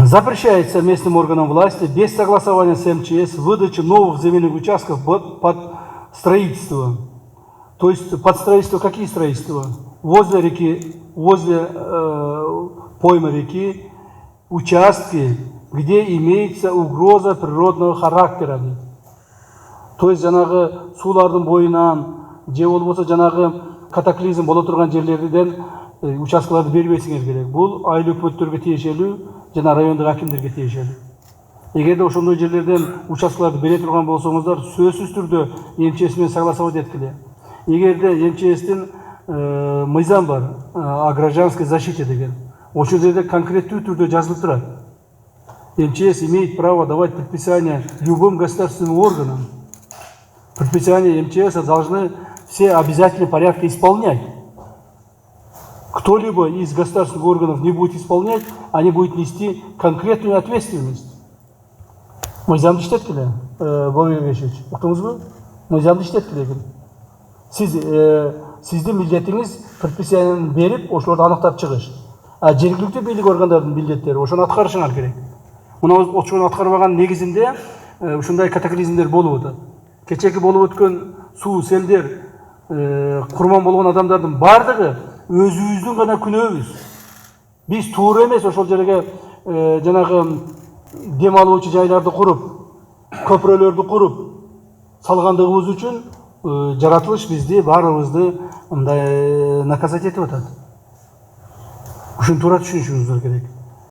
Запрещается местным органам власти без согласования с МЧС выдачу новых земельных участков под строительство. То есть под строительство какие строительства? Возле реки, возле поймы реки, участки, где имеется угроза природного характера. То есть жанагы сулардын бойынан, же болбосо жанагы катаклизм боло турган жерлерден участкаларды бербесиңер керек. Бул айыл өкмөттөргө тиешелүү жана райондук акимдерге тиешелүү. Эгерде ошондой жерлерден участкаларды бере турган болсоңуздар, сөзсүз түрдө МЧС менен согласовать эткиле. Эгерде МЧСтин мыйзам бар, о гражданской защите деген. Ошол жерде конкреттүү түрдө жазылып турат. МЧС имеет право давать предписания любым государственным органам. Предписания МЧС должны все обязательные порядки исполнять. Кто-либо из государственных органов не будет исполнять, они будут нести конкретную ответственность. Мыйзамды иштеткиле, Бобек Бешевич, уктуңузбу? Мыйзамды иштеткиле. Сиздин милдетиңиз предписанияны берип, ошолорду аныктап чыгыш. А жергиликтүү бийлик органдарынын милдеттери ошону аткарышыңар керек. Мына ошону аткарбаган негизинде ушундай катаклизмдер болуп атат. Кечеги болуп өткөн суу, селдер, курман болгон адамдардын бардыгы өзүбүздүн гана күнөөбүз. Биз туура эмес ошол жерге жанагы дем алуучу жайларды куруп, көпүрөлөрдү куруп салгандыгыбыз үчүн жаратылыш бизди баарыбызды мындай наказать этип атат. Ушуну туура түшүнүшүңүздөр керек.